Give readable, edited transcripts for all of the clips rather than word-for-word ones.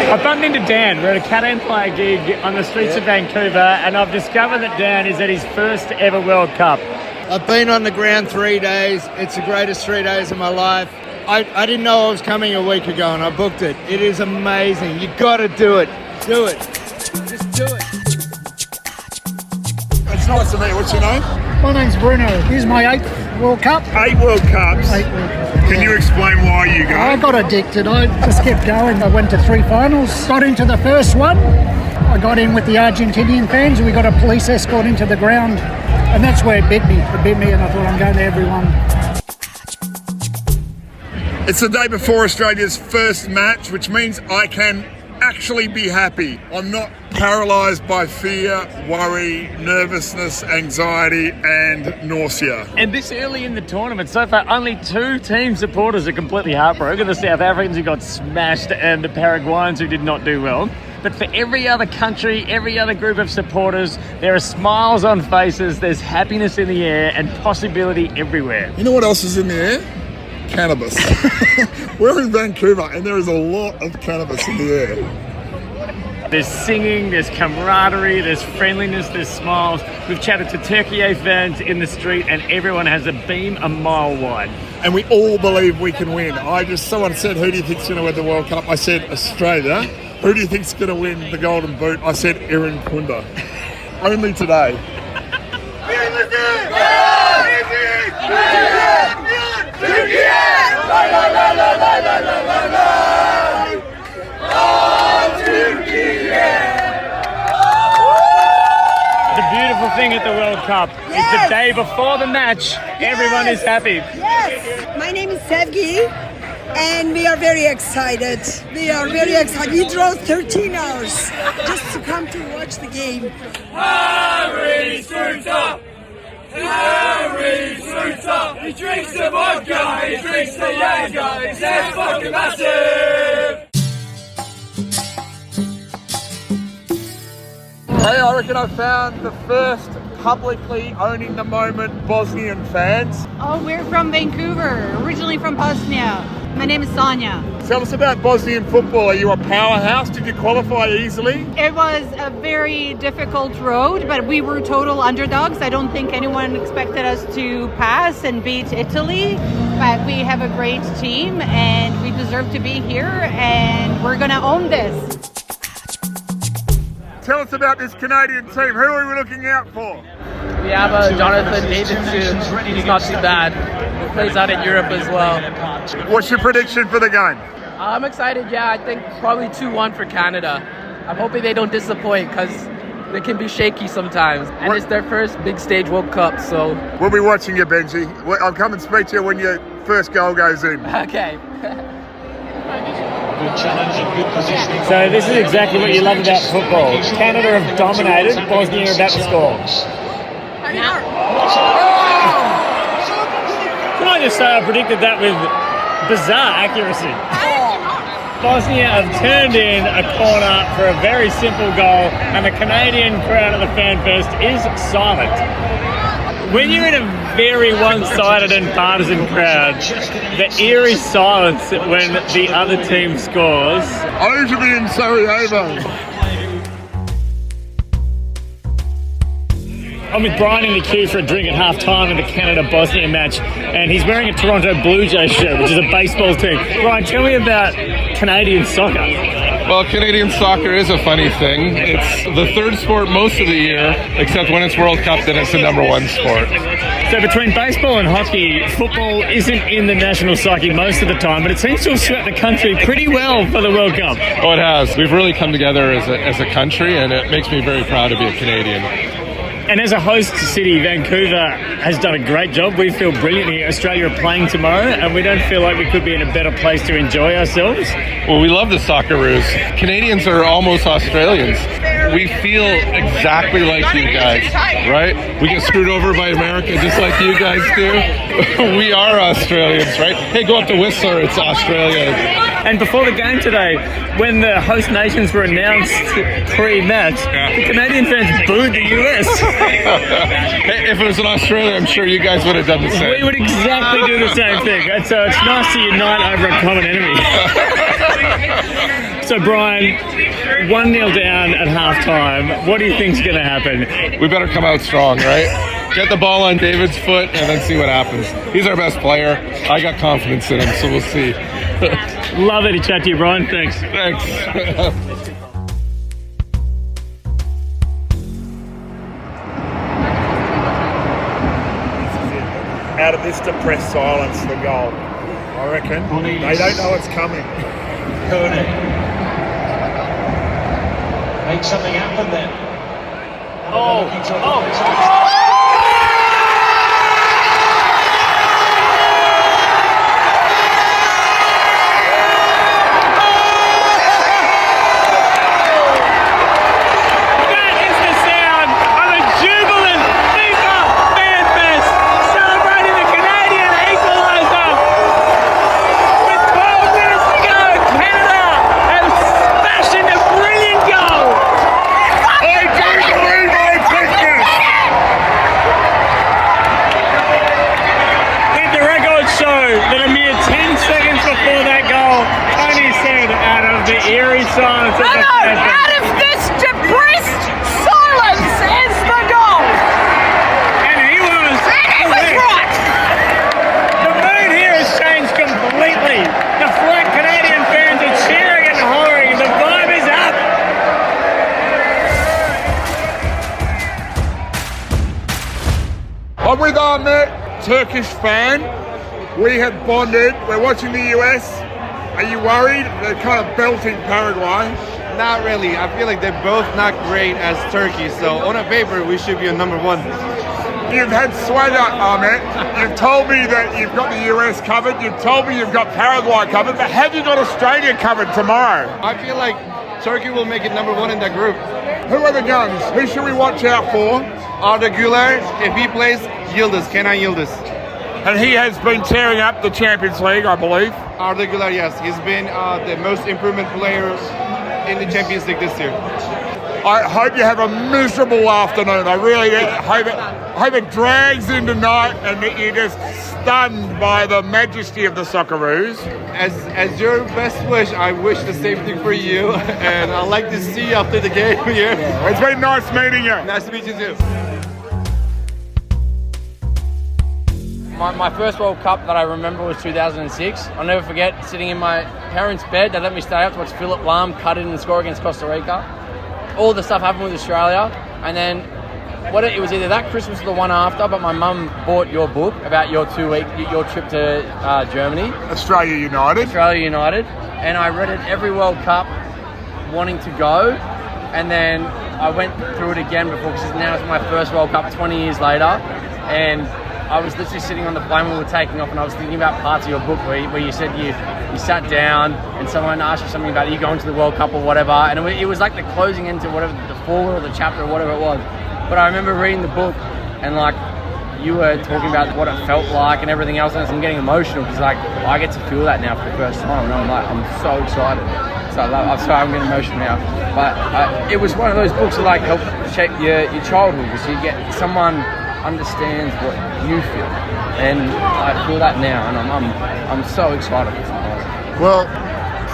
I bumped into Dan. We're at a Cat Empire gig on the streets of Vancouver, and I've discovered that Dan is at his first ever World Cup. I've been on the ground 3 days. It's the greatest 3 days of my life. I didn't know I was coming a week ago, and I booked it. It is amazing. You got to do it. Do it. Just do it. It's nice to meet you. What's your name? My name's Bruno. This is my 8th World Cup. 8 World Cups. 8 World Cups. Can you explain why you go? I got addicted. I just kept going. I went to 3 finals. Got into the first one. I got in with the Argentinian fans. We got a police escort into the ground. And that's where it bit me. It bit me, and I thought I'm going to everyone. It's the day before Australia's first match, which means I can actually be happy. I'm not paralysed by fear, worry, nervousness, anxiety and nausea. And this early in the tournament, so far, only 2 team supporters are completely heartbroken. The South Africans who got smashed and the Paraguayans who did not do well. But for every other country, every other group of supporters, there are smiles on faces, there's happiness in the air and possibility everywhere. You know what else is in the air? Cannabis. We're in Vancouver and there is a lot of cannabis in the air. There's singing, there's camaraderie, there's friendliness, there's smiles. We've chatted to Turkiye fans in the street and everyone has a beam a mile wide. And we all believe we can win. Someone said, who do you think's going to win the World Cup? I said, Australia. Who do you think's going to win the Golden Boot? I said, Erin Kunda. Only today. The beautiful thing at the World Cup is the day before the match, everyone is happy. Yes, my name is Sergey, and we are very excited. We drove 13 hours just to come to watch the game. Harry Soutar! Harry Soutar! He drinks the vodka, he drinks the Jaeger, he's that fucking massive! Hey, I reckon I found the first publicly owning the moment Bosnian fans. Oh, we're from Vancouver, originally from Bosnia. My name is Sonja. Tell us about Bosnian football. Are you a powerhouse? Did you qualify easily? It was a very difficult road, but we were total underdogs. I don't think anyone expected us to pass and beat Italy, but we have a great team and we deserve to be here and we're going to own this. Tell us about this Canadian team. Who are we looking out for? We have Jonathan Davidson. He's not too bad. He plays out in Europe as well. What's your prediction for the game? I'm excited. Yeah, I think probably 2-1 for Canada. I'm hoping they don't disappoint because they can be shaky sometimes. And it's their first big stage World Cup, so... We'll be watching you, Benji. I'll come and speak to you when your first goal goes in. Okay. So this is exactly what you love about football. Canada have dominated, Bosnia are about to score. Can I just say I predicted that with bizarre accuracy. Bosnia have turned in a corner for a very simple goal and the Canadian crowd at the Fan Fest is silent. When you're in a very one-sided and partisan crowd, the eerie silence when the other team scores. I used to be in Sarajevo. I'm with Brian in the queue for a drink at half-time in the Canada-Bosnia match, and he's wearing a Toronto Blue Jays shirt, which is a baseball team. Brian, tell me about Canadian soccer. Well, Canadian soccer is a funny thing. It's the third sport most of the year, except when it's World Cup, then it's the number 1 sport. So between baseball and hockey, football isn't in the national psyche most of the time, but it seems to have swept the country pretty well for the World Cup. Oh, it has. We've really come together as a country, and it makes me very proud to be a Canadian. And as a host city, Vancouver has done a great job. We feel brilliant here. Australia are playing tomorrow, and we don't feel like we could be in a better place to enjoy ourselves. Well, we love the Socceroos. Canadians are almost Australians. We feel exactly like you guys, right? We get screwed over by America just like you guys do. We are Australians, right? Hey, go up to Whistler, it's Australia. And before the game today, when the host nations were announced pre-match, the Canadian fans booed the US. If it was in Australia, I'm sure you guys would have done the same. We would exactly do the same thing. And so it's nice to unite over a common enemy. So Brian, 1-0 down at halftime. What do you think's going to happen? We better come out strong, right? Get the ball on David's foot and then see what happens. He's our best player. I got confidence in him, so we'll see. Lovely to chat to you, Brian. Thanks. Thanks. Out of this depressed silence, the goal. I reckon they don't know it's coming. Make something happen then. I'm with Ahmet, Turkish fan. We have bonded. We're watching the US. Are you worried? They're kind of belting Paraguay. Not really. I feel like they're both not great as Turkey. So on a paper, we should be a number one. You've had swagger, Ahmet. You've told me that you've got the US covered. You've told me you've got Paraguay covered. But have you got Australia covered tomorrow? I feel like Turkey will make it number one in that group. Who are the guns? Who should we watch out for? Arda Güler, if he plays, Yıldız, Kenan Yıldız. And he has been tearing up the Champions League, I believe. Arda Güler, yes. He's been the most improvement player in the Champions League this year. I hope you have a miserable afternoon. I really hope it drags into night and that you're just stunned by the majesty of the Socceroos. As your best wish, I wish the same thing for you. And I'd like to see you after the game here. It's been nice meeting you. Nice to meet you too. My first World Cup that I remember was 2006. I'll never forget sitting in my parents' bed. They let me stay up to watch Philip Lahm cut in and score against Costa Rica. All the stuff happened with Australia, and then it was either that Christmas or the one after. But my mum bought your book about your your trip to Germany, Australia United, and I read it every World Cup, wanting to go, and then I went through it again before because now it's my first World Cup 20 years later, and I was literally sitting on the plane when we were taking off, and I was thinking about parts of your book where you said you sat down and someone asked you something about you going to the World Cup or whatever, and it was like the closing into whatever the foreword or the chapter or whatever it was. But I remember reading the book and like you were talking about what it felt like and everything else, and I'm getting emotional because like I get to feel that now for the first time, and I'm so excited. So I'm sorry, I'm getting emotional now. But it was one of those books that like helped shape your childhood because you get someone understands what you feel, and I feel that now, and I'm so excited. Well,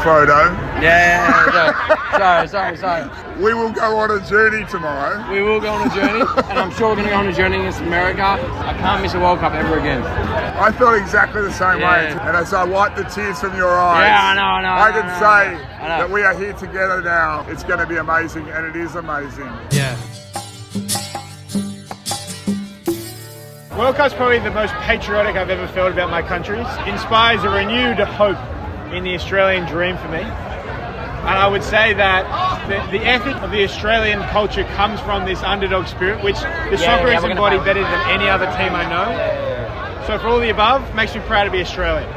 Frodo. Yeah. Sorry. We will go on a journey tomorrow. We will go on a journey, and I'm sure we're going to go on a journey against America. I can't miss a World Cup ever again. I felt exactly the same way, and as I wiped the tears from your eyes, I can say that we are here together now. It's going to be amazing, and it is amazing. Yeah. World Cup's probably the most patriotic I've ever felt about my country. It inspires a renewed hope in the Australian dream for me. And I would say that the ethic of the Australian culture comes from this underdog spirit, which the Socceroos embody better than any other team I know. So for all the above, makes me proud to be Australian.